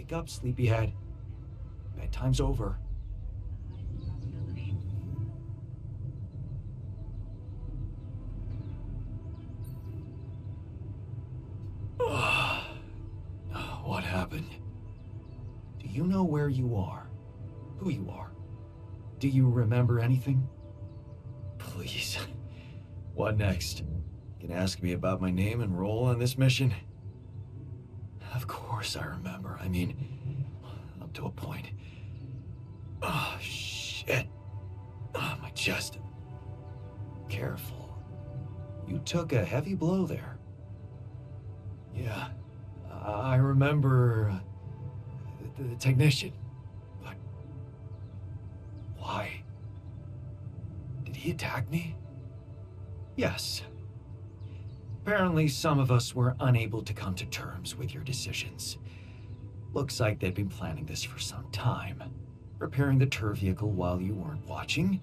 Wake up, sleepyhead. Bedtime's over. What happened? Do you know where you are? Who you are? Do you remember anything? Please. What next? You can ask me about my name and role on this mission? Of course I remember. I mean, up to a point. Oh, shit. Oh, my chest. Careful. You took a heavy blow there. Yeah, I remember the technician. But why? Did he attack me? Yes. Apparently, some of us were unable to come to terms with your decisions. Looks like they'd been planning this for some time. Repairing the tour vehicle while you weren't watching.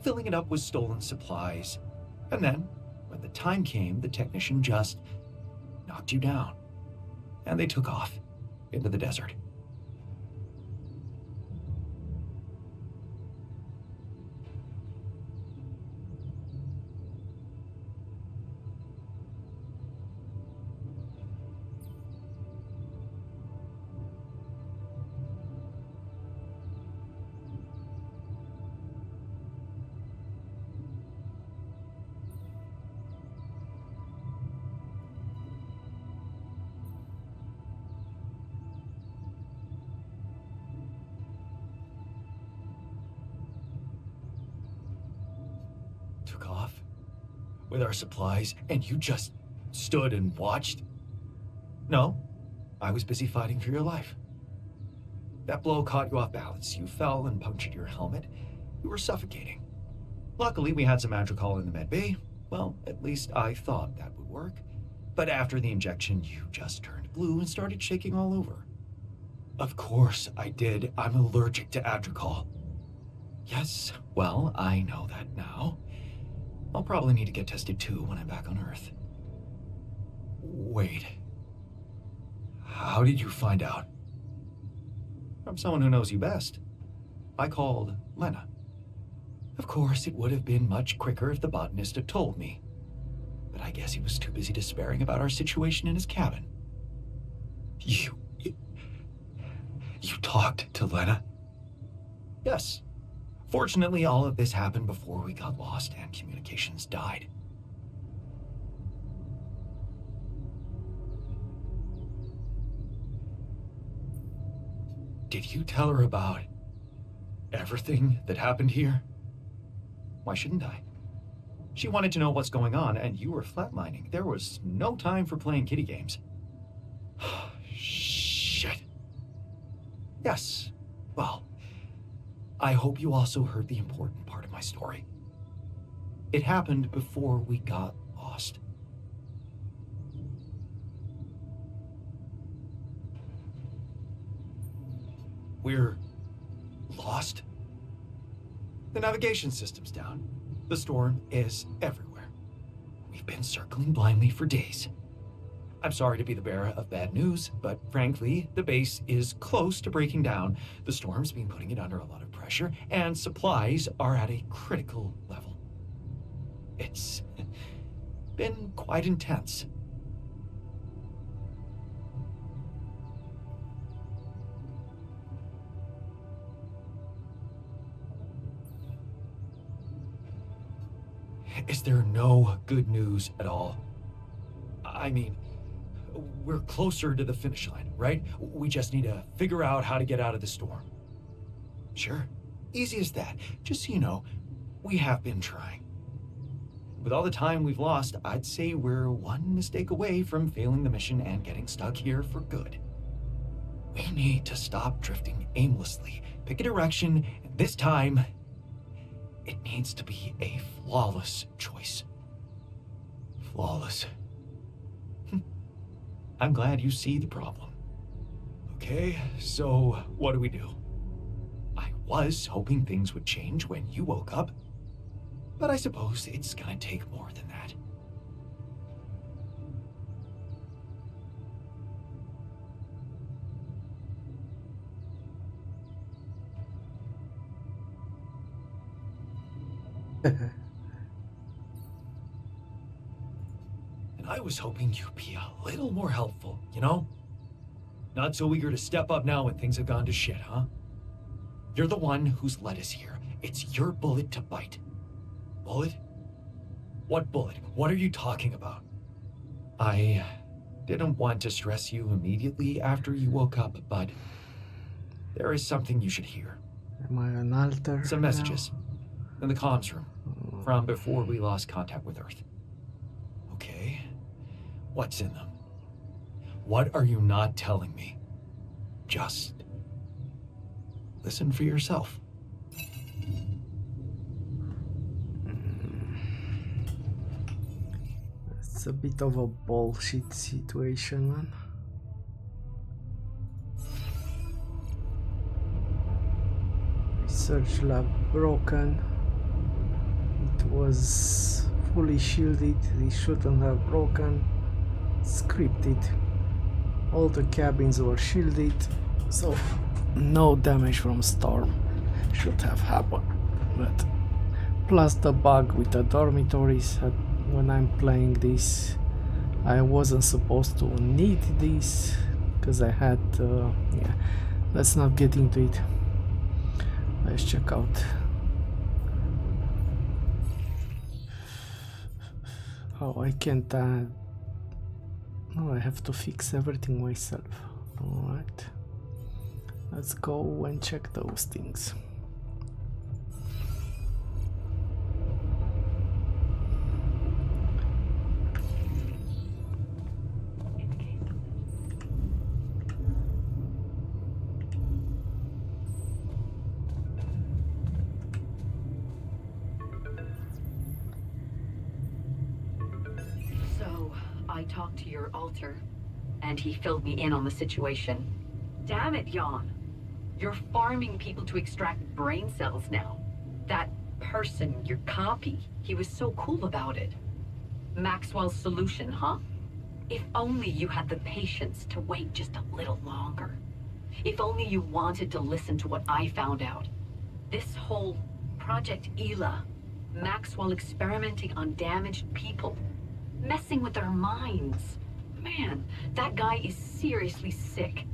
Filling it up with stolen supplies. And then, when the time came, the technician just knocked you down. And they took off into the desert. Took off with our supplies, and you just stood and watched? No, I was busy fighting for your life. That blow caught you off balance. You fell and punctured your helmet. You were suffocating. Luckily, we had some Madrigal in the med bay. Well, at least I thought that would work. But after the injection, you just turned blue and started shaking all over. Of course I did. I'm allergic to Adrical. Yes, well, I know that now. I'll probably need to get tested too when I'm back on Earth. Wait. How did you find out? From someone who knows you best. I called Lena. Of course, it would have been much quicker if the botanist had told me. But I guess he was too busy despairing about our situation in his cabin. You talked to Lena? Yes. Fortunately, all of this happened before we got lost and communications died. Did you tell her about everything that happened here? Why shouldn't I? She wanted to know what's going on, and you were flatlining. There was no time for playing kiddie games. Shit. Yes. Well, I hope you also heard the important part of my story. It happened before we got lost. We're lost? The navigation system's down. The storm is everywhere. We've been circling blindly for days. I'm sorry to be the bearer of bad news, but frankly, the base is close to breaking down. The storm's been putting it under a lot of pressure, and supplies are at a critical level. It's been quite intense. Is there no good news at all? I mean, we're closer to the finish line, right? We just need to figure out how to get out of the storm. Sure, easy as that. Just so you know, we have been trying. With all the time we've lost, I'd say we're one mistake away from failing the mission and getting stuck here for good. We need to stop drifting aimlessly, pick a direction, and this time, it needs to be a flawless choice. Flawless. I'm glad you see the problem. Okay, so what do? I was hoping things would change when you woke up, but I suppose it's gonna take more than that. I was hoping you'd be a little more helpful, you know? Not so eager to step up now when things have gone to shit, huh? You're the one who's led us here. It's your bullet to bite. Bullet? What bullet? What are you talking about? I didn't want to stress you immediately after you woke up, but there is something you should hear. Am I an altar? Some messages in the comms room from before we lost contact with Earth. Okay, what's in them? What are you not telling me? Just listen for yourself. It's a bit of a bullshit situation, man. Research lab broken. It was fully shielded. It shouldn't have broken. Scripted. All the cabins were shielded, so no damage from storm should have happened. But plus the bug with the dormitories, when I'm playing this, I wasn't supposed to need this because I had yeah, let's not get into it. Let's check out. Oh, I can't no, I have to fix everything myself. Alright, let's go and check those things. I talked to your alter, and he filled me in on the situation. Damn it, Jan. You're farming people to extract brain cells now. That person, your copy, he was so cool about it. Maxwell's solution, huh? If only you had the patience to wait just a little longer. If only you wanted to listen to what I found out. This whole Project Ela, Maxwell experimenting on damaged people. Messing with their minds. Man, that guy is seriously sick.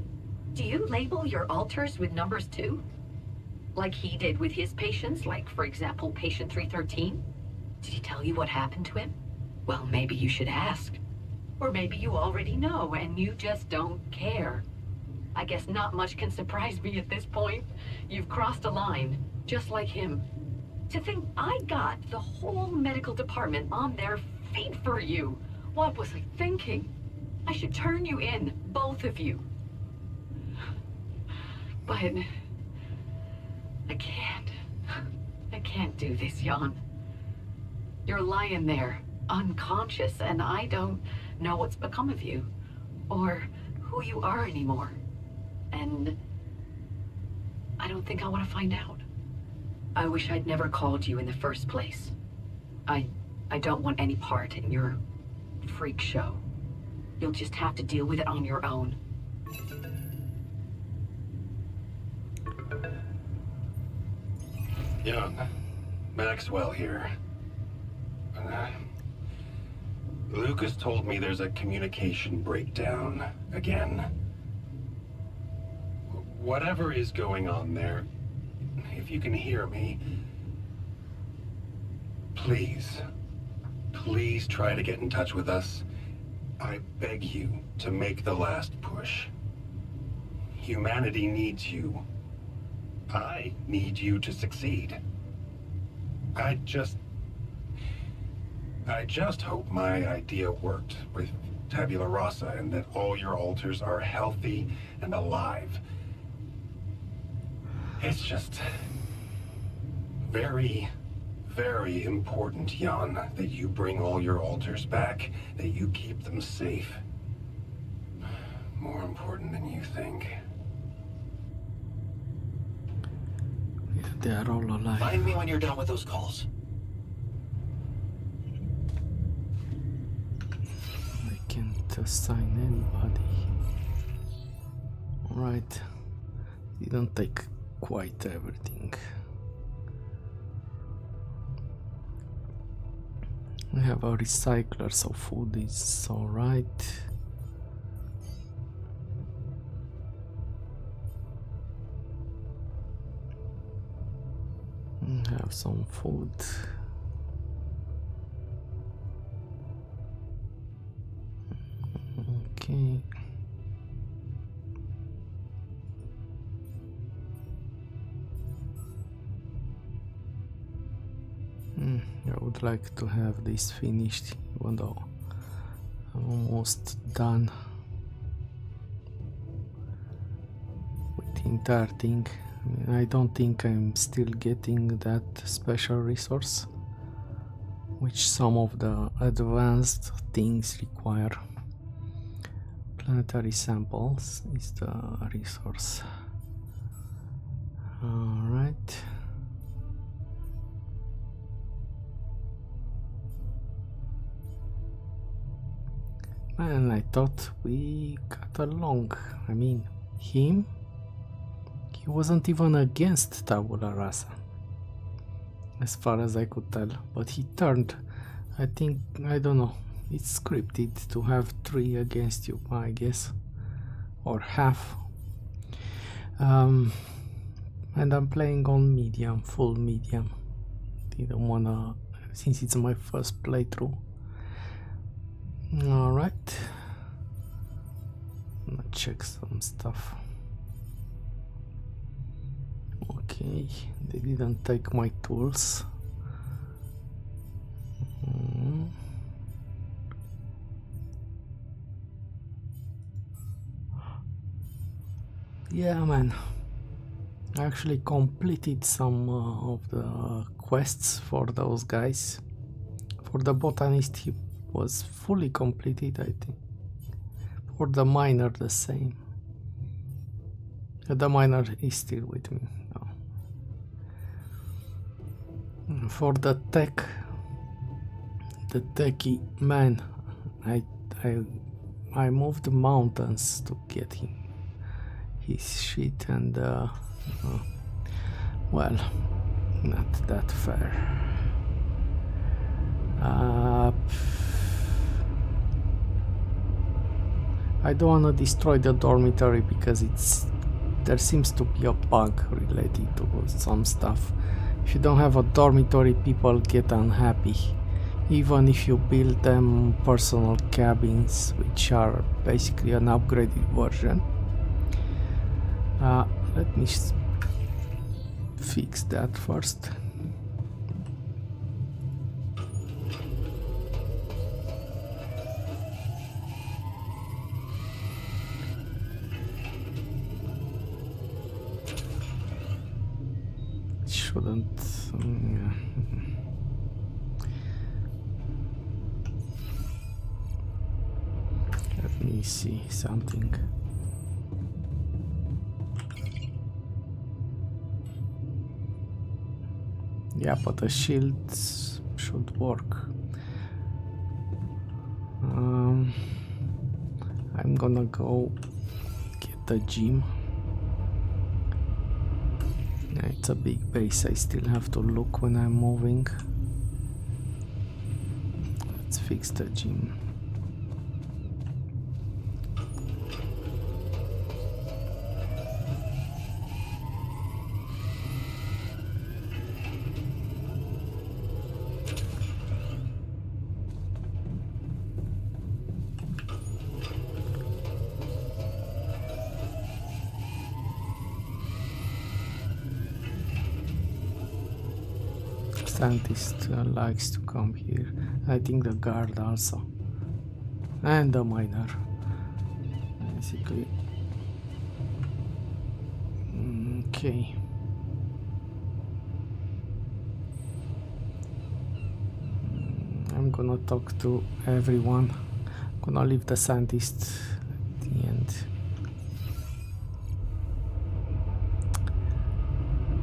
Do you label your alters with numbers too? Like he did with his patients, like for example, patient 313? Did he tell you what happened to him? Well, maybe you should ask. Or maybe you already know and you just don't care. I guess not much can surprise me at this point. You've crossed a line, just like him. To think I got the whole medical department on their feet for you. What was I thinking? I should turn you in, both of you. But I can't. I can't do this, Jan. You're lying there, unconscious, and I don't know what's become of you, or who you are anymore. And I don't think I want to find out. I wish I'd never called you in the first place. I don't want any part in your freak show. You'll just have to deal with it on your own. Young, Maxwell here. Lucas told me there's a communication breakdown again. Whatever is going on there, if you can hear me, please try to get in touch with us. I beg you to make the last push. Humanity needs you. I need you to succeed. I just hope my idea worked with Tabula Rasa and that all your alters are healthy and alive. It's just very important, Jan, that you bring all your alters back, that you keep them safe. More important than you think. Yeah, they are all alive. Find me when you're done with those calls. I can't assign anybody. Alright. Didn't take quite everything. I have a recycler, so food is alright. Have some food. Okay. I would like to have this finished, even though I'm almost done with the entire thing. I mean, I don't think I'm still getting that special resource, which some of the advanced things require. Planetary samples is the resource. Alright. Man, I thought we got along. I mean, he wasn't even against Tabula Rasa, as far as I could tell, but he turned. I think, I don't know, it's scripted to have 3 against you, I guess, or half. And I'm playing on medium, full medium. Didn't wanna, since it's my first playthrough. Alright, I'm gonna check some stuff. Okay, they didn't take my tools. Yeah, man, I actually completed some of the quests for those guys. For the botanist, he was fully completed, I think. For the miner, the same. The miner is still with me now. For the techie man, I moved mountains to get him his shit, and well, not that fair. I don't want to destroy the dormitory because there seems to be a bug related to some stuff. If you don't have a dormitory, people get unhappy, even if you build them personal cabins, which are basically an upgraded version. Let me fix that first. Shouldn't. Yeah. Let me see something. Yeah, but the shields should work. I'm gonna go get the gym. Yeah, it's a big base, I still have to look when I'm moving. Let's fix the gym. Scientist likes to come here. I think the guard also, and the miner, basically. Okay. I'm gonna talk to everyone. I'm gonna leave the scientist at the end.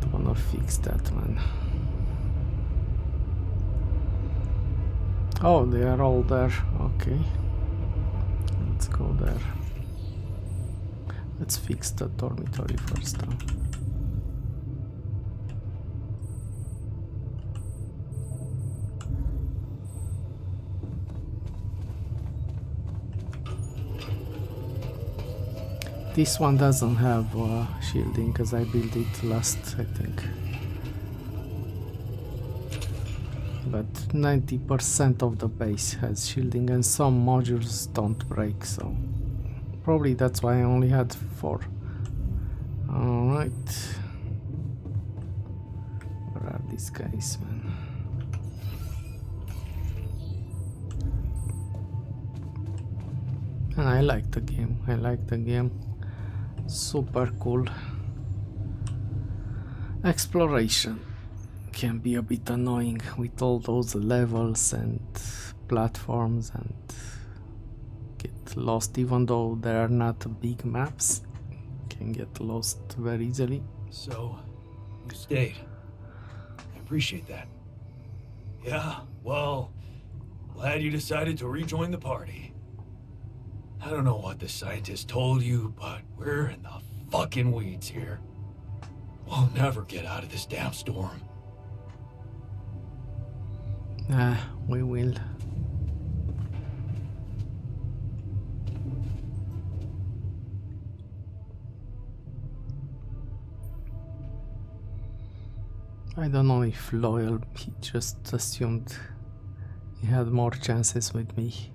Don't wanna fix that, man. Oh, they are all there. Okay. Let's go there. Let's fix the dormitory first, though. This one doesn't have shielding because I built it last, I think. But 90% of the base has shielding and some modules don't break, so probably that's why I only had 4. Alright. Where are these guys, man? And I like the game. Super cool. Exploration can be a bit annoying with all those levels and platforms and get lost, even though there are not big maps. Can get lost very easily. So, you stayed. I appreciate that. Yeah, well, glad you decided to rejoin the party. I don't know what the scientist told you, but we're in the fucking weeds here. We'll never get out of this damn storm. We will. I don't know if loyal, he just assumed he had more chances with me.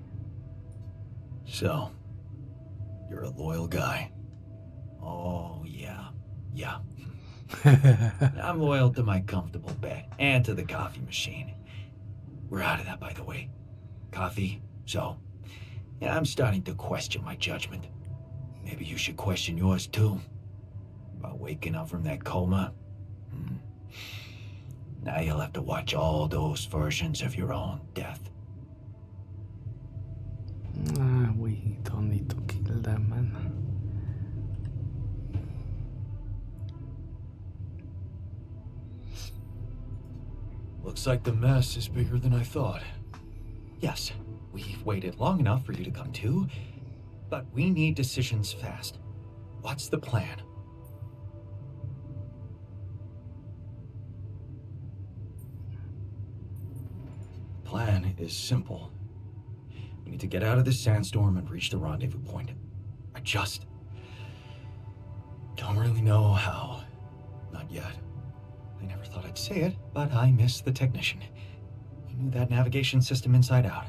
So, you're a loyal guy. Oh, yeah. Yeah. I'm loyal to my comfortable bed and to the coffee machine. We're out of that, by the way. Coffee, so... Yeah, I'm starting to question my judgment. Maybe you should question yours, too. About waking up from that coma. Now you'll have to watch all those versions of your own death. We don't need to kill them, man. Looks like the mess is bigger than I thought. Yes, we've waited long enough for you to come to, but we need decisions fast. What's the plan? Plan is simple. We need to get out of this sandstorm and reach the rendezvous point. I just don't really know how. Not yet. I never thought I'd say it, but I miss the technician. He knew that navigation system inside out.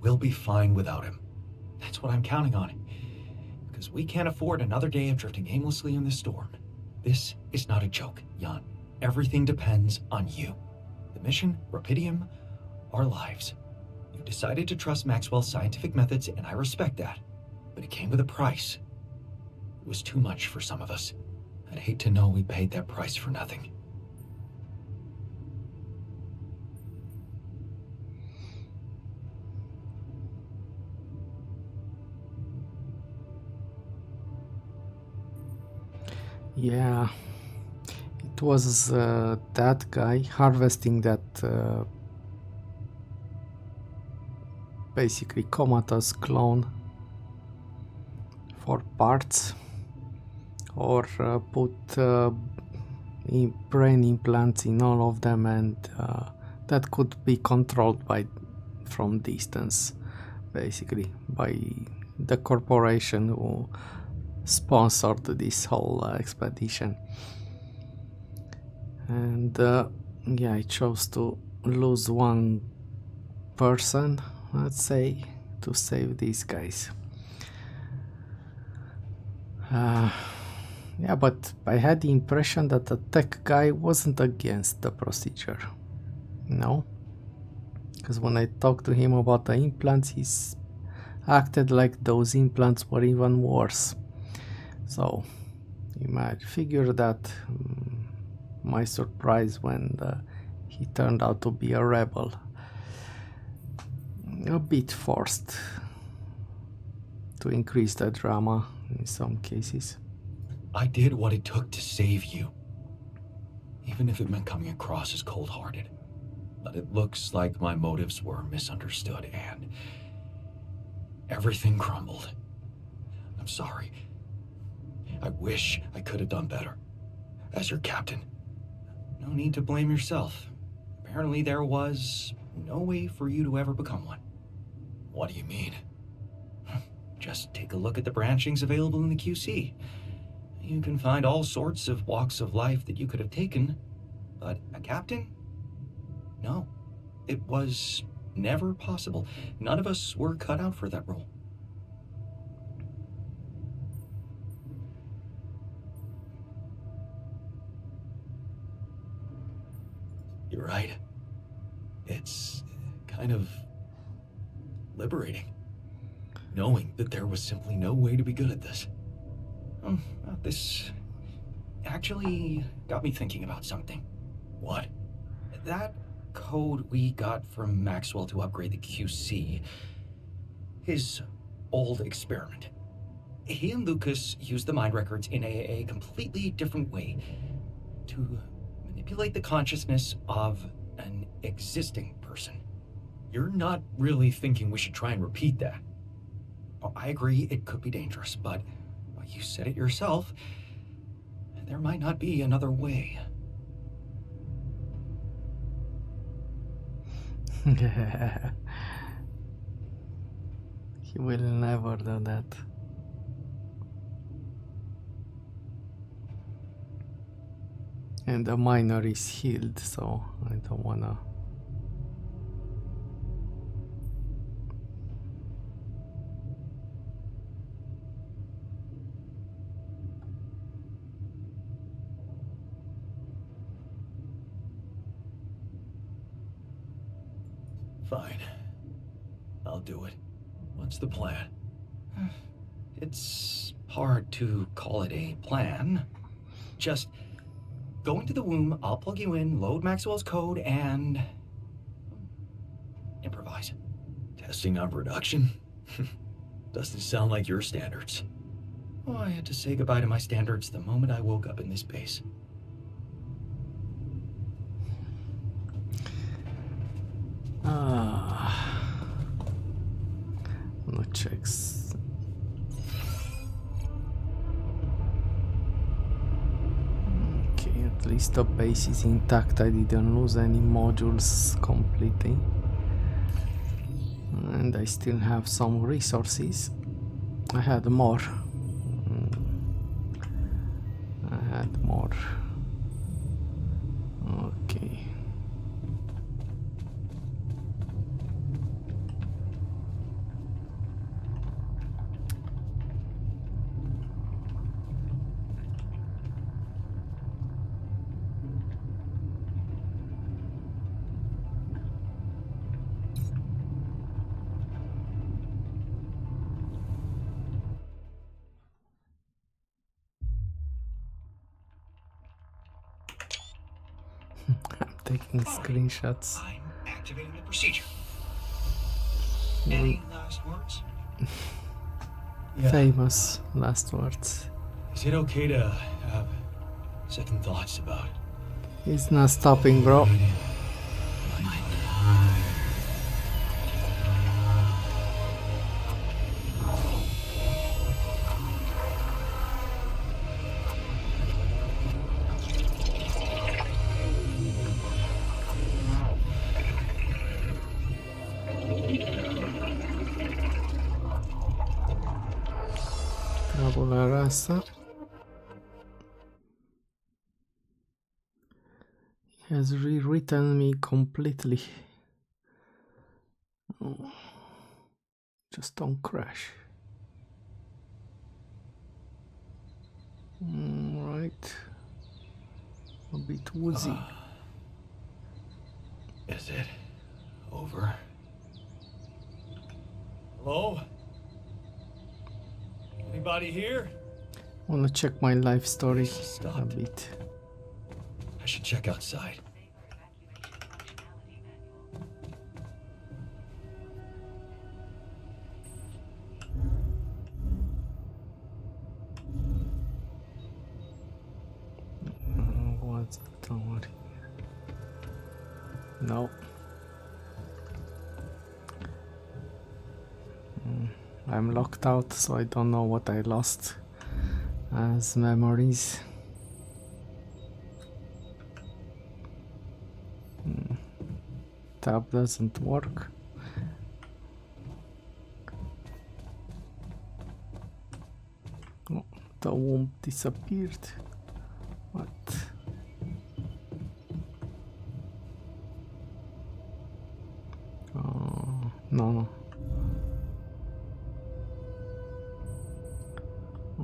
We'll be fine without him. That's what I'm counting on. Because we can't afford another day of drifting aimlessly in this storm. This is not a joke, Jan. Everything depends on you. The mission, Rapidium, our lives. You decided to trust Maxwell's scientific methods, and I respect that. But it came with a price. It was too much for some of us. I'd hate to know we paid that price for nothing. Yeah, it was that guy harvesting that basically comatose clone for parts, or put brain implants in all of them, and that could be controlled from distance, basically by the corporation who sponsored this whole expedition. And yeah, I chose to lose one person, let's say, to save these guys. Yeah, but I had the impression that the tech guy wasn't against the procedure. No? Because when I talked to him about the implants, he acted like those implants were even worse. So, you might figure that my surprise when he turned out to be a rebel. A bit forced to increase the drama in some cases. I did what it took to save you. Even if it meant coming across as cold-hearted. But it looks like my motives were misunderstood and everything crumbled. I'm sorry. I wish I could have done better. as your captain. No need to blame yourself. Apparently there was no way for you to ever become one. What do you mean? Just take a look at the branchings available in the QC. You can find all sorts of walks of life that you could have taken, but a captain? No. It was never possible. None of us were cut out for that role. You're right. It's kind of liberating, knowing that there was simply no way to be good at this. This actually got me thinking about something. What? That code we got from Maxwell to upgrade the QC, his old experiment. He and Lucas used the mind records in a completely different way to manipulate the consciousness of an existing person. You're not really thinking we should try and repeat that? Well, I agree it could be dangerous, but you said it yourself. There might not be another way. He will never do that. And the minor is healed, so I don't wanna. Fine. I'll do it. What's the plan? It's hard to call it a plan. Just go into the womb, I'll plug you in, load Maxwell's code, and improvise. Testing on production? Doesn't sound like your standards. Oh, I had to say goodbye to my standards the moment I woke up in this base. No checks. Okay, at least the base is intact. I didn't lose any modules completely. And I still have some resources. I had more. I had more. Okay. I'm taking screenshots. I'm activating the procedure. Any last words? Famous last words. Is it okay to have second thoughts about He's not stopping, bro. Tabula Rasa. He has rewritten me completely. Oh. Just don't crash. Right. A bit woozy. Is it over? Hello? Anybody here? Wanna check my life story a Stopped. bit. I should check outside. What's the worry? No. I'm locked out, so I don't know what I lost as memories. tab doesn't work. Oh, the womb disappeared. What? No.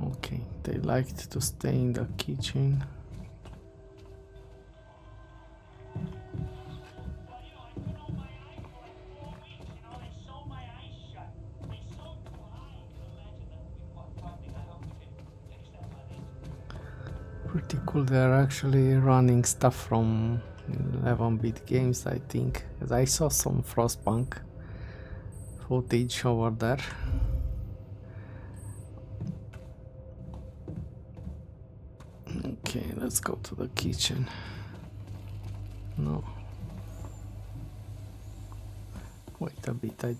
Okay, they liked to stay in the kitchen. Pretty cool, they're actually running stuff from 11-bit games, I think. As I saw some Frostpunk footage over there. Okay, let's go to the kitchen. No. Wait a bit, I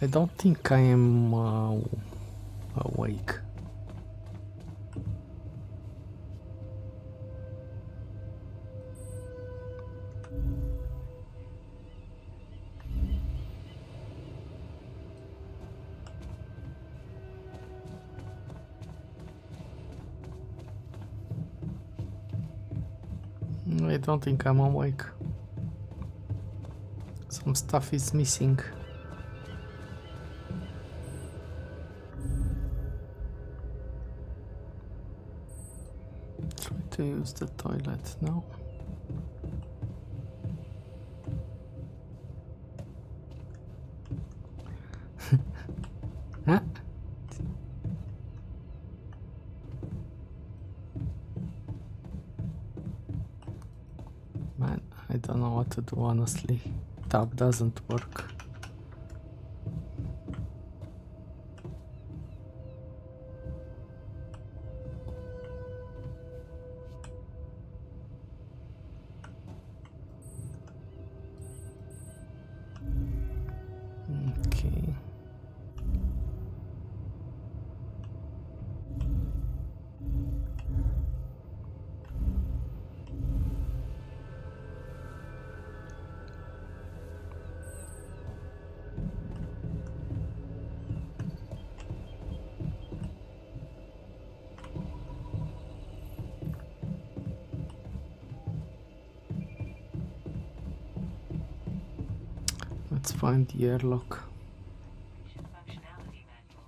don't think I am awake. I don't think I'm awake. Some stuff is missing. Try to use the toilet now. Huh? Man, I don't know what to do, honestly. Tab doesn't work. Okay. Let's find the airlock. Functionality manual.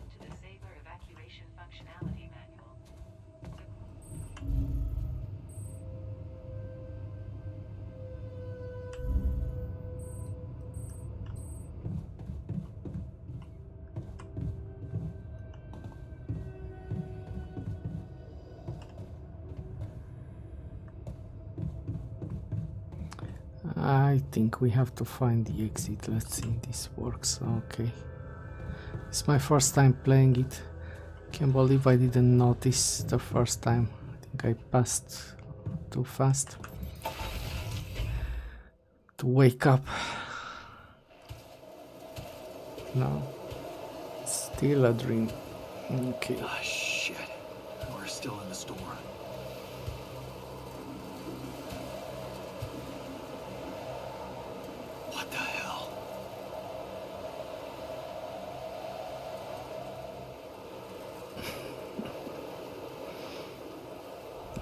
To the Saber evacuation functionality manual. I think we have to find the exit. Let's see if this works. Okay. It's my first time playing it. Can't believe I didn't notice the first time. I think I passed too fast to wake up. No. Still a dream. Okay. Ah, shit. We're still in the store. What the hell?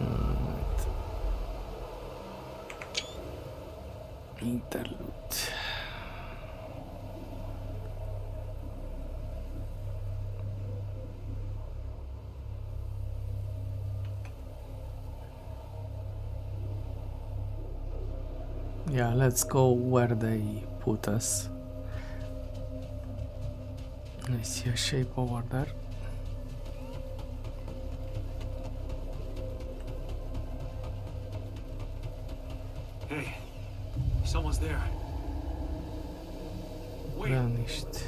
Alright. Interlude. Yeah, let's go where they put us. I see a shape over there. Hey, someone's there. Wait. Vanished.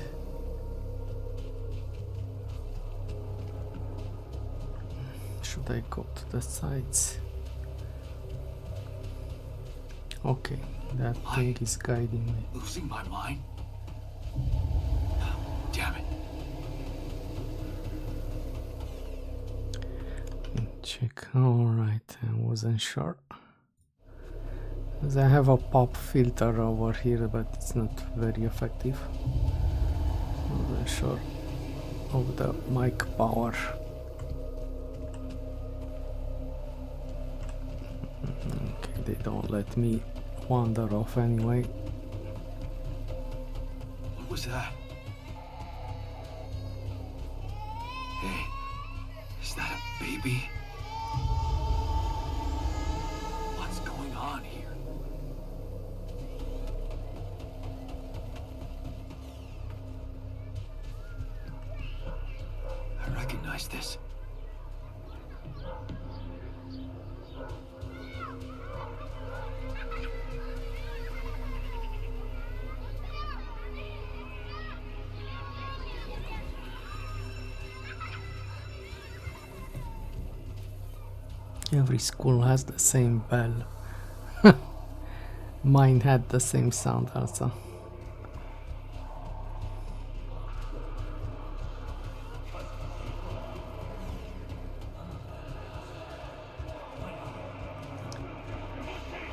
Should I go to the sides? Okay, that thing is guiding me. Losing my mind? Damn it. check. Alright, I wasn't sure. Because I have a pop filter over here, but it's not very effective. Wasn't sure of the mic power. Okay, they don't let me wander off anyway. What was that? Hey, is that a baby? What's going on here? I recognize this. Every school has the same bell. Mine had the same sound also.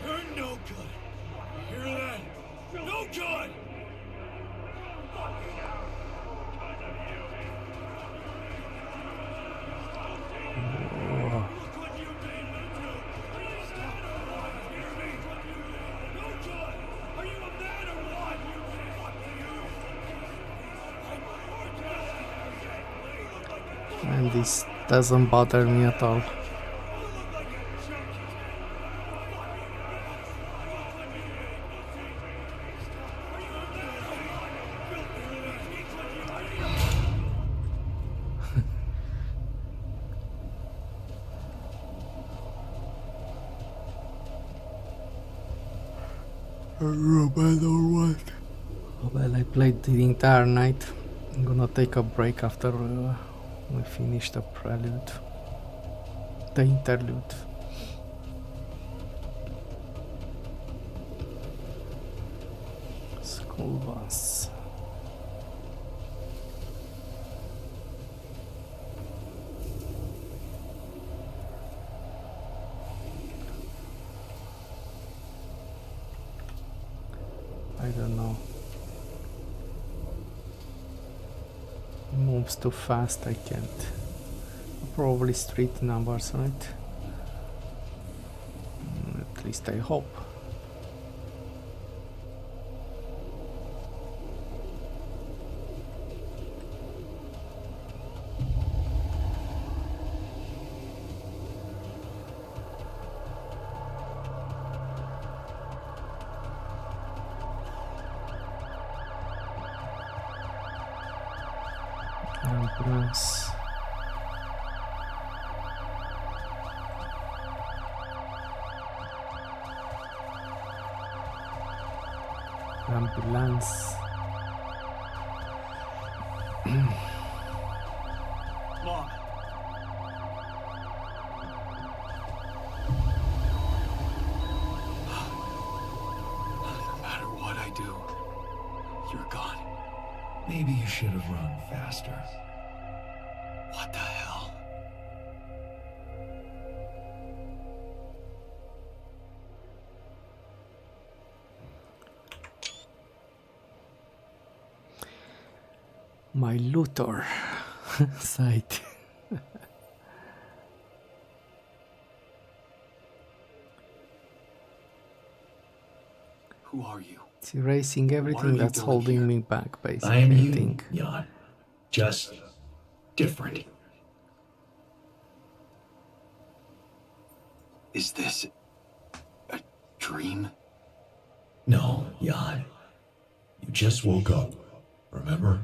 You're no good. Hear that? No good! And this doesn't bother me at all. Well, I played the entire night. I'm gonna take a break after we finish the prelude. The interlude. School bus. I don't know. Moves too fast, I can't. Probably street numbers, right? At least I hope. Ambulance. Ambulance. Mom. No matter what I do, you're gone. Maybe you should have run faster. What the hell? My Luthor site. Who are you? It's erasing everything you that's doing holding here? me back, basically. I am I you, think. Jan. Just different. Is this a dream? No, Jan. You just woke up, remember?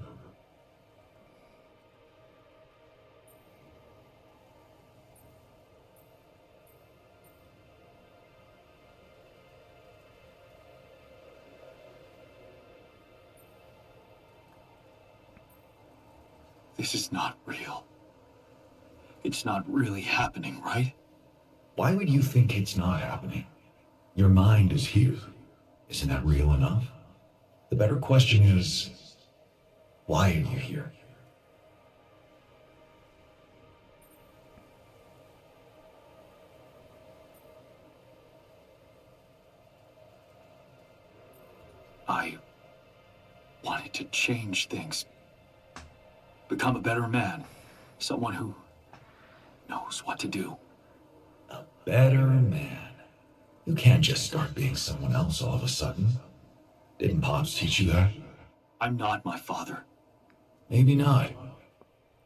This is not real. It's not really happening, right? Why would you think it's not happening? Your mind is here. Isn't that real enough? The better question is, why are you here? I wanted to change things. Become a better man. Someone who knows what to do. A better man. You can't just start being someone else all of a sudden. Didn't Pops teach you that? I'm not my father. Maybe not.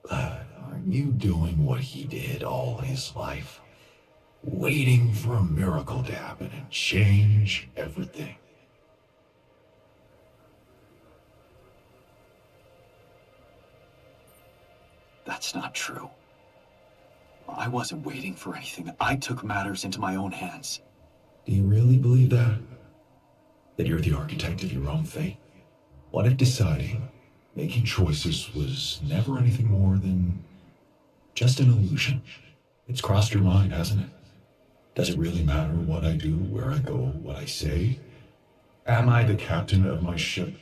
But aren't you doing what he did all his life? Waiting for a miracle to happen and change everything. That's not true. I wasn't waiting for anything. I took matters into my own hands. Do you really believe that? That you're the architect of your own fate? What if deciding, making choices was never anything more than just an illusion? It's crossed your mind, hasn't it? Does it really matter what I do, where I go, what I say? Am I the captain of my ship?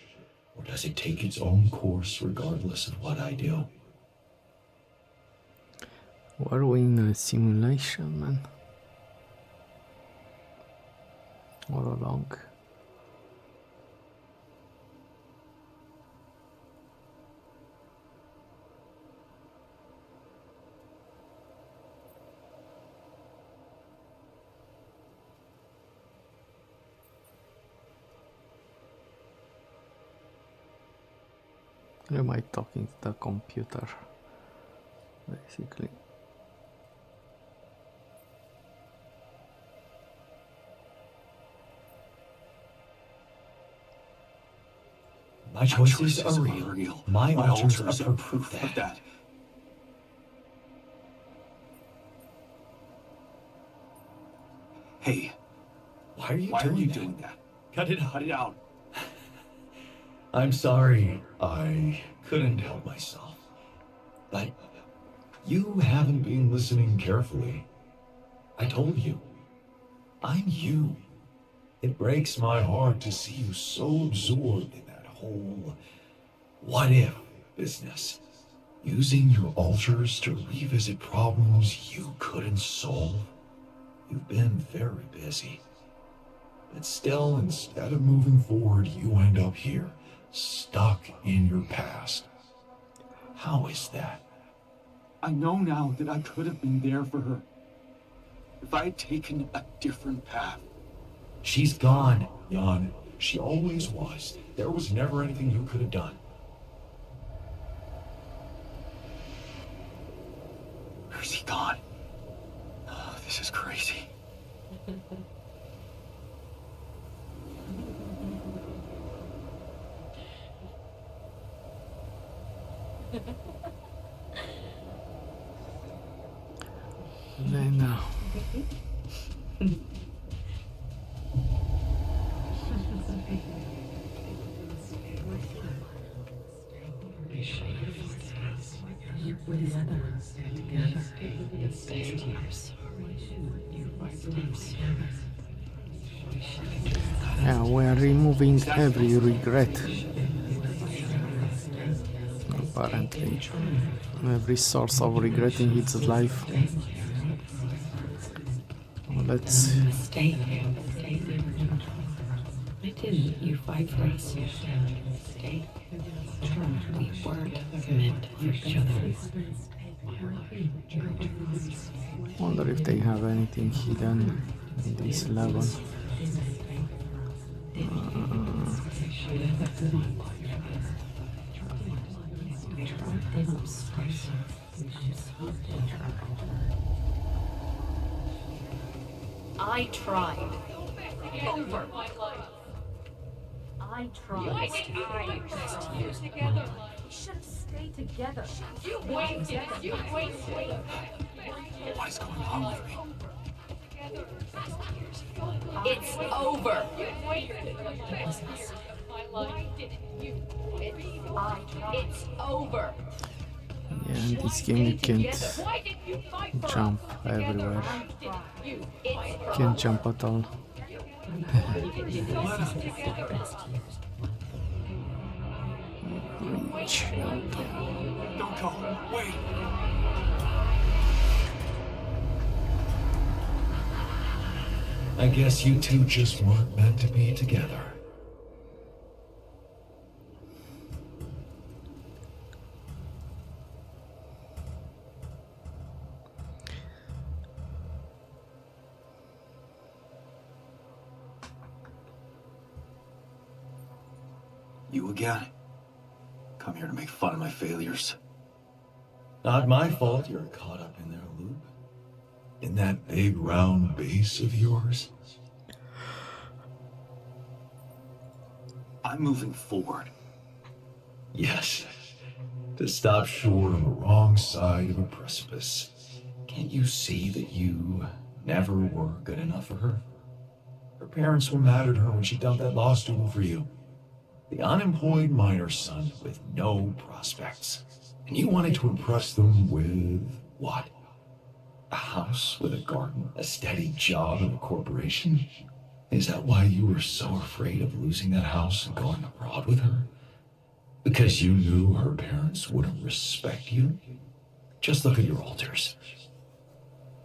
Or does it take its own course regardless of what I do? Were we in a simulation, man? All along. Am I talking to the computer, basically? My choices are real. My altars are proof of that. Hey, Why are you doing that? Cut it out. I'm sorry. I couldn't help myself. But you haven't been listening carefully. I told you. I'm you. It breaks my heart to see you so absorbed in that whole what if business. Using your altars to revisit problems you couldn't solve. You've been very busy. But still, instead of moving forward, you end up here, stuck in your past. How is that? I know now that I could have been there for her. If I had taken a different path. She's gone, Jan. She always was. There was never anything you could have done. Where's he gone? Oh, this is crazy. Lena. Yeah, we are removing every regret. Apparently, every source of regret in his life. Let's. Mistake. Why didn't you fight for us? Mistake. We weren't meant for each other. Wonder if they have anything hidden in this level. I tried. Over. I tried. You together. We should have stayed together. You wasted. What is going on with me? It's over. It's over. Yeah, in this game you can't jump everywhere. You can't jump at all. Reach. Don't go. Wait. I guess you two just weren't meant to be together. You again? Come here to make fun of my failures. Not my fault you're caught up in their loop. In that big round base of yours. I'm moving forward. Yes. To stop short on the wrong side of a precipice. Can't you see that you never were good enough for her? Her parents were mad at her when she dumped that law student for you. The unemployed miner son with no prospects. And you wanted to impress them with what? A house with a garden, a steady job in a corporation? Is that why you were so afraid of losing that house and going abroad with her? Because you knew her parents wouldn't respect you? Just look at your alters.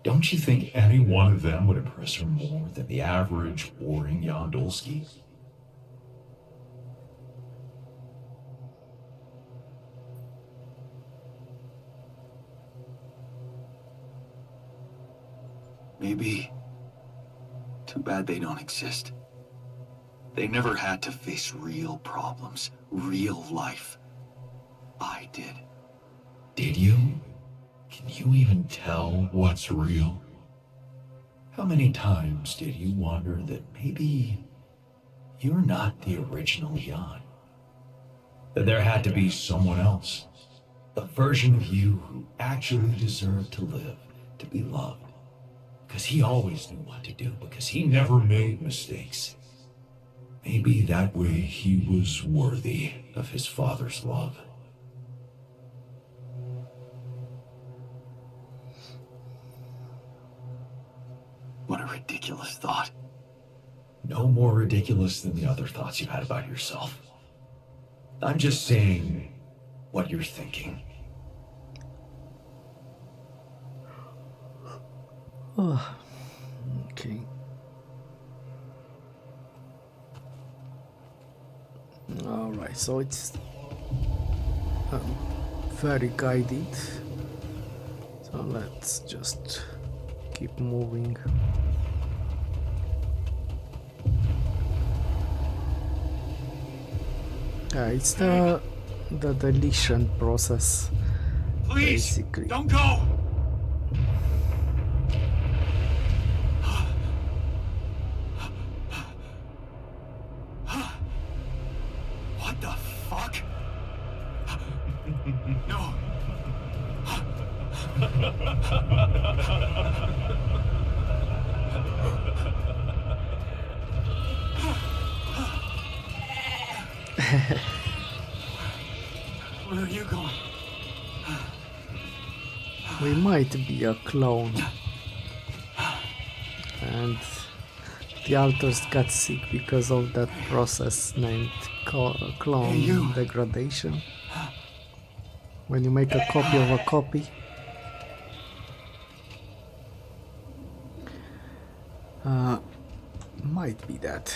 Don't you think any one of them would impress her more than the average boring Yondolski? Maybe. Too bad they don't exist. They never had to face real problems, real life. I did. Did you? Can you even tell what's real? How many times did you wonder that maybe you're not the original Jan? That there had to be someone else, a version of you who actually deserved to live, to be loved. Because he always knew what to do, because he never made mistakes. Maybe that way he was worthy of his father's love. What a ridiculous thought. No more ridiculous than the other thoughts you had about yourself. I'm just saying what you're thinking. Oh, okay. Alright, so it's very guided. So let's just keep moving. Yeah, it's the deletion process. Please, basically. don't go! What the fuck? No. Where are you going? We might be a clone. And the alters got sick because of that process named clone degradation. When you make a copy of a copy. Might be that.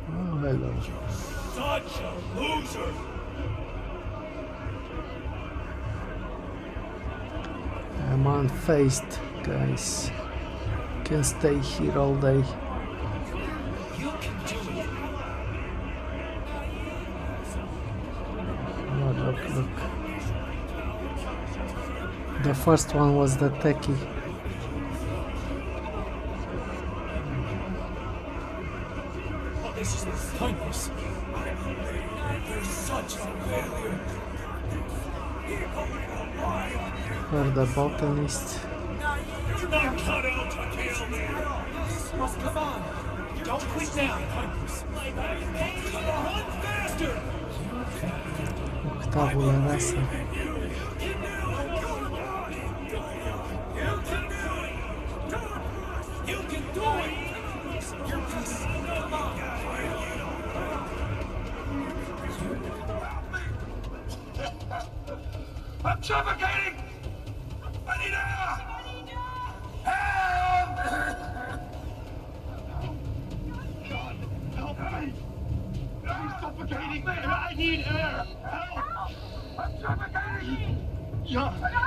Oh, hello. Such a loser! I'm unfazed, guys. Can stay here all day. You can do it. Oh, look. The first one was the techie. This is pointless. You're such a failure. For the botanist. You're not cut out to kill me. Come on. Don't quit now. Run faster. Tabula Rasa. You can do it. You're just... Come on. I'm suffocating! I need air! Help! God, help me! I'm suffocating! I need air! Help! I'm suffocating! Yeah.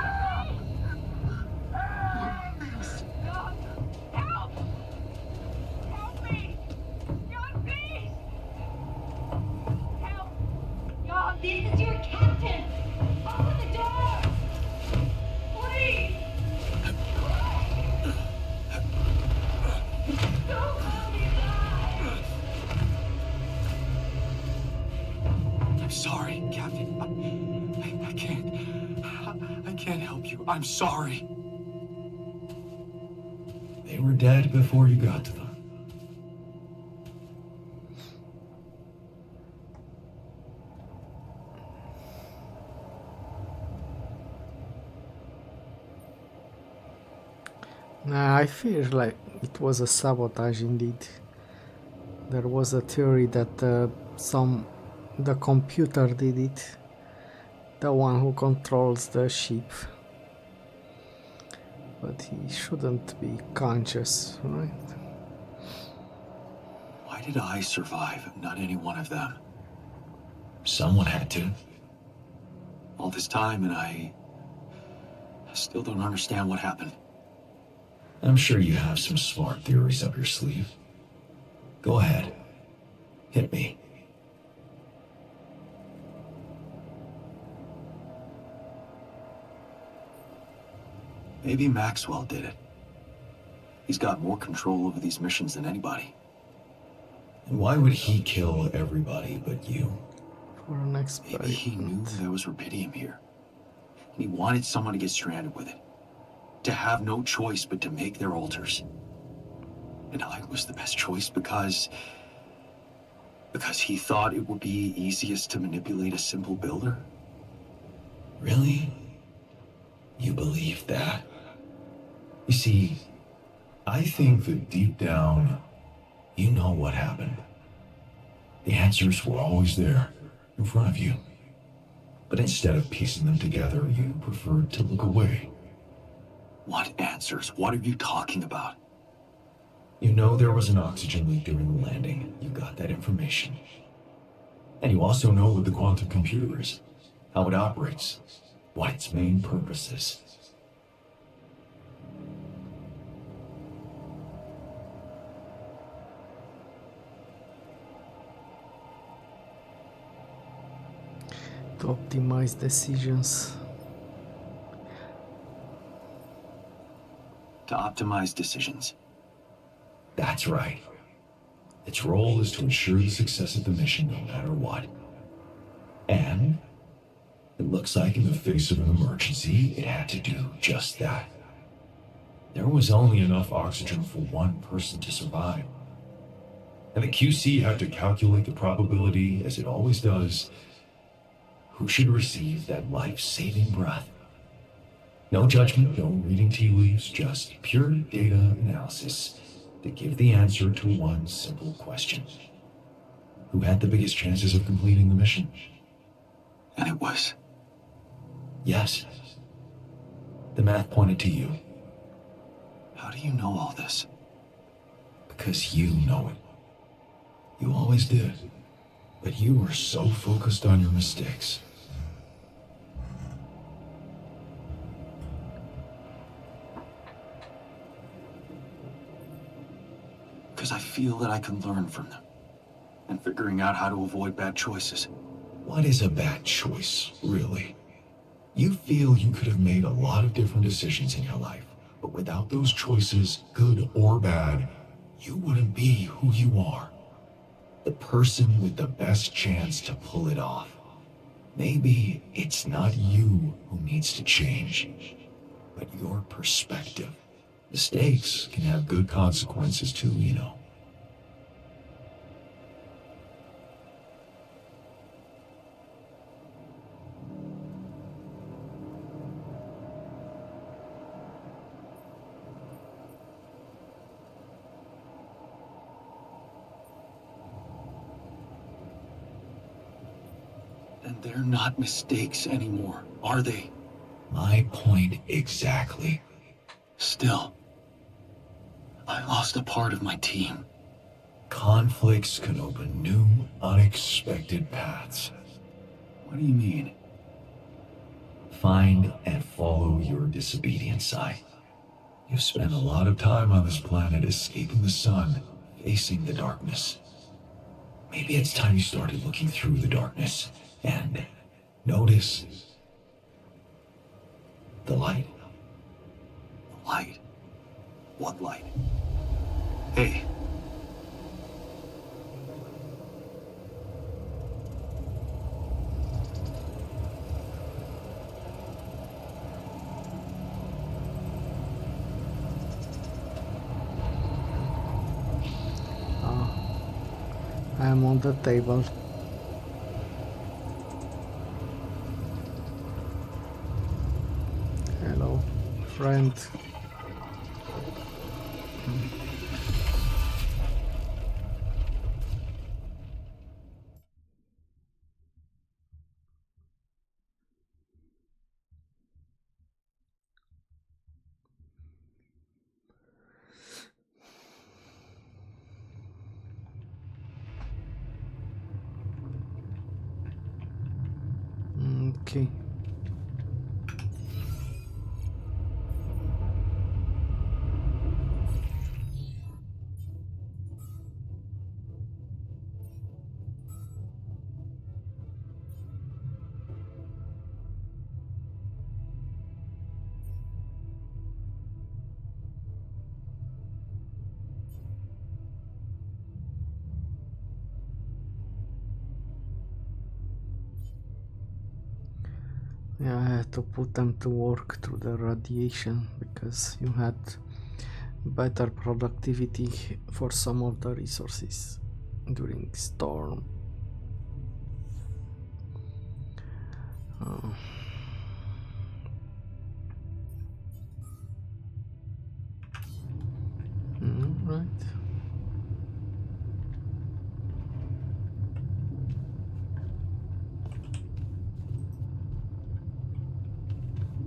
can't help you. I'm sorry. They were dead before you got to them. Nah, I feel like it was a sabotage indeed. There was a theory that the computer did it, the one who controls the ship. But he shouldn't be conscious, right? Why did I survive, not any one of them? Someone had to. All this time, and I still don't understand what happened. I'm sure you have some smart theories up your sleeve. Go ahead. Hit me. Maybe Maxwell did it. He's got more control over these missions than anybody. And why would he kill everybody but you? For an Maybe he knew experiment. there was rubidium here. And he wanted someone to get stranded with it. To have no choice but to make their altars. And I was the best choice because he thought it would be easiest to manipulate a simple builder. Really? You believe that? You see, I think that deep down, you know what happened. The answers were always there, in front of you. But instead of piecing them together, you preferred to look away. What answers? What are you talking about? You know there was an oxygen leak during the landing. You got that information. And you also know what the quantum computer is, how it operates, what its main purpose is. To optimize decisions. To optimize decisions. That's right. Its role is to ensure the success of the mission no matter what. And it looks like in the face of an emergency, it had to do just that. There was only enough oxygen for one person to survive. And the QC had to calculate the probability, as it always does, who should receive that life-saving breath. No judgment, no reading tea leaves, just pure data analysis to give the answer to one simple question. Who had the biggest chances of completing the mission? And it was. Yes. The math pointed to you. How do you know all this? Because you know it. You always did. But you were so focused on your mistakes. Because I feel that I can learn from them. And figuring out how to avoid bad choices. What is a bad choice, really? You feel you could have made a lot of different decisions in your life, but without those choices, good or bad, you wouldn't be who you are. The person with the best chance to pull it off. Maybe it's not you who needs to change, but your perspective. Mistakes can have good consequences too, you know. And they're not mistakes anymore, are they? My point exactly. Still, I lost a part of my team. Conflicts can open new, unexpected paths. What do you mean? Find and follow your disobedient side. You've spent a lot of time on this planet escaping the sun, facing the darkness. Maybe it's time you started looking through the darkness and notice the light. Light? What light? Hey. am on the table. Hello, friend. Okay. Yeah, I had to put them to work through the radiation because you had better productivity for some of the resources during storm. Right.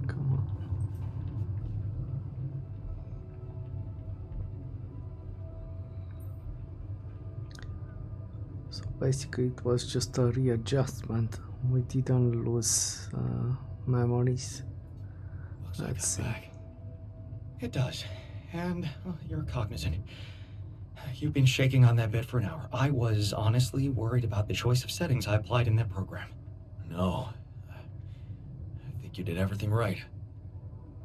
Come on. So basically it was just a readjustment. We didn't lose memories. Looks Let's like I'm see. back. It does. And you're cognizant. You've been shaking on that bed for an hour. I was honestly worried about the choice of settings I applied in that program. No. I think you did everything right.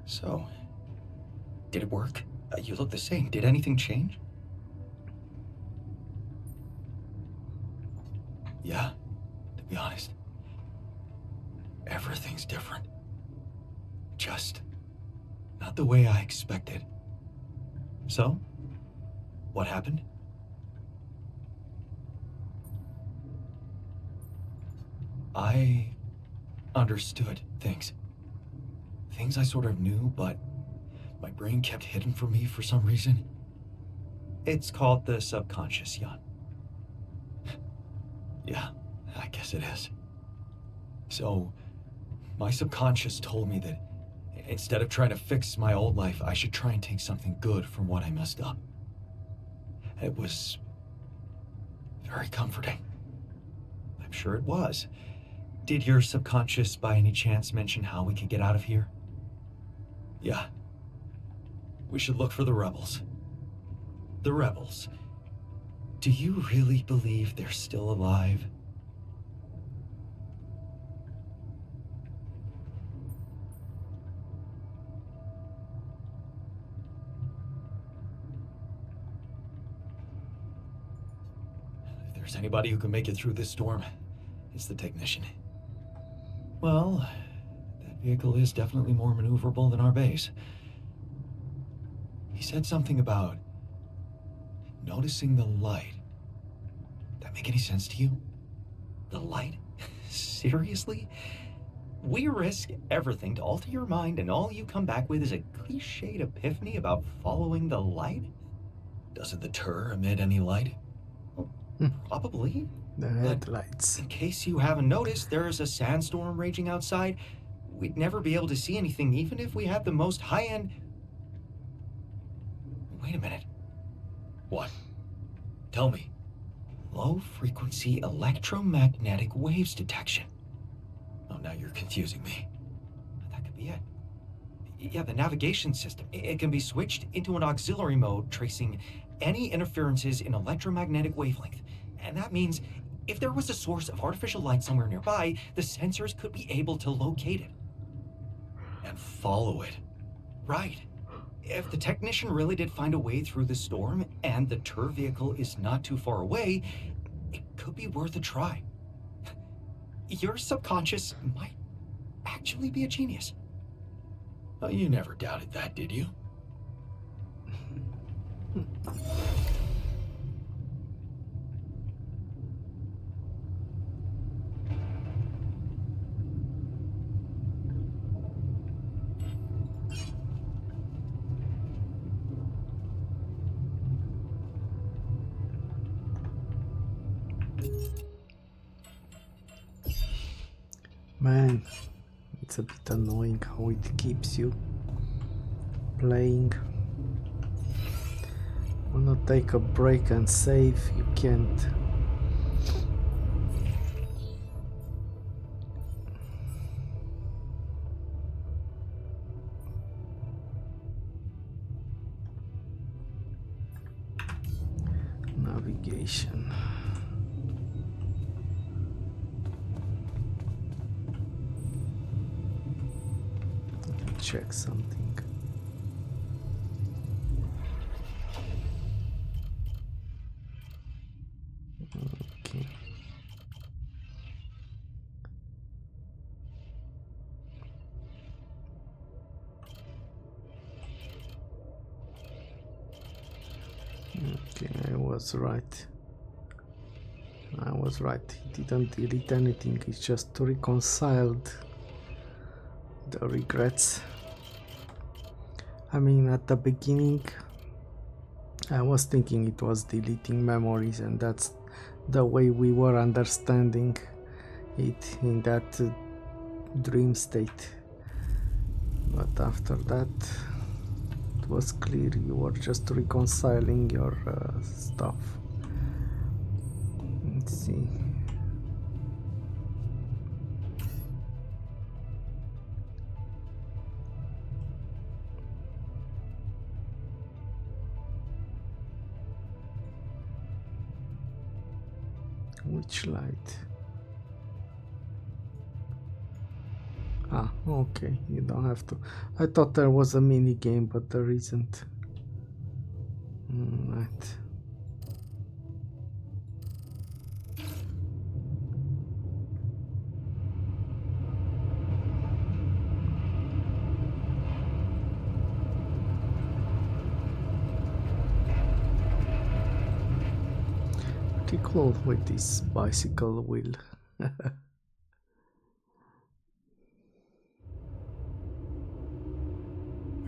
So, did it work? You look the same. Did anything change? Yeah, to be honest. Everything's different. Just not the way I expected. So, what happened? I understood things. Things I sort of knew, but my brain kept hidden from me for some reason. It's called the subconscious, Jan. Yeah, I guess it is. So, my subconscious told me that instead of trying to fix my old life, I should try and take something good from what I messed up. It was very comforting. I'm sure it was. Did your subconscious by any chance mention how we could get out of here? Yeah. We should look for the rebels. The rebels. Do you really believe they're still alive? If there's anybody who can make it through this storm, it's the technician. Well, that vehicle is definitely more maneuverable than our base. He said something about noticing the light. That make any sense to you? The light? Seriously? We risk everything to alter your mind, and all you come back with is a cliched epiphany about following the light? Doesn't the tur emit any light? Well, probably. The headlights. In case you haven't noticed, there is a sandstorm raging outside. We'd never be able to see anything, even if we had the most high-end... Wait a minute. What? Tell me. Low-frequency electromagnetic waves detection. Oh, now you're confusing me. That could be it. Yeah, the navigation system. It can be switched into an auxiliary mode, tracing any interferences in electromagnetic wavelength. And that means if there was a source of artificial light somewhere nearby, the sensors could be able to locate it. And follow it. Right. If the technician really did find a way through the storm, and the tur vehicle is not too far away, it could be worth a try. Your subconscious might actually be a genius. Oh, you never doubted that, did you? Man, it's a bit annoying how it keeps you playing. Wanna take a break and save, you can't. Navigation. Let me check something. Okay. Okay, I was right. I was right. He didn't delete anything. He just reconciled the regrets. I mean, at the beginning, I was thinking it was deleting memories, and that's the way we were understanding it in that dream state. But after that, it was clear you were just reconciling your stuff. Let's see. Which light? Ah, okay, you don't have to. I thought there was a mini game, but there isn't. Right. Pretty cool with this bicycle wheel. We're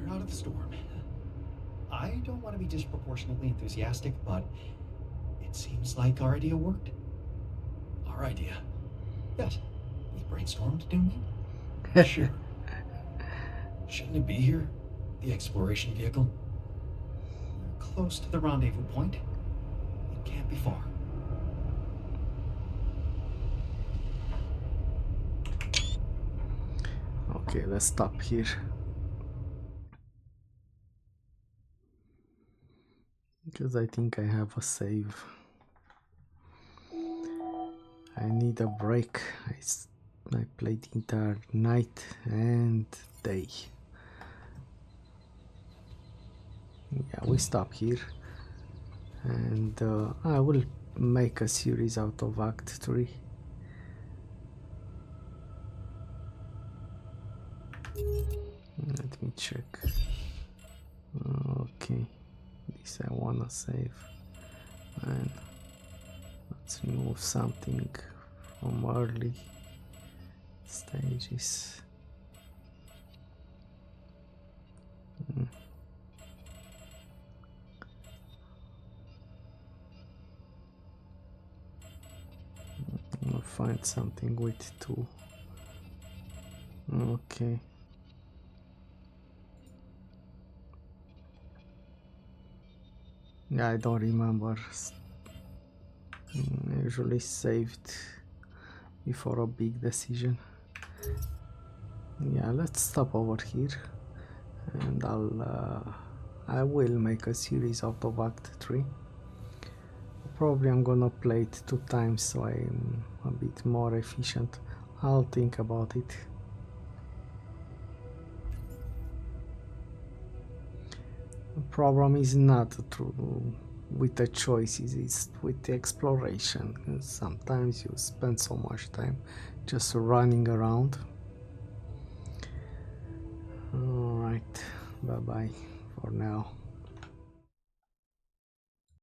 out of the storm. I don't want to be disproportionately enthusiastic, but it seems like our idea worked. Our idea? Yes. We brainstormed, didn't we? Sure. Shouldn't it be here? The exploration vehicle? We're close to the rendezvous point. It can't be far. Okay, let's stop here. Because I think I have a save. I need a break. I played entire night and day. Yeah, we stop here. And I will make a series out of Act 3. Let me check. Okay, this I wanna save. And let's remove something from early stages. I'm gonna find something with 2. Okay. Yeah, I don't remember. Usually saved before a big decision. Yeah, let's stop over here, and I will make a series out of Act 3. Probably I'm gonna play it 2 times, so I'm a bit more efficient. I'll think about it. The problem is not with the choices, it's with the exploration. Sometimes you spend so much time just running around. Alright, bye bye for now.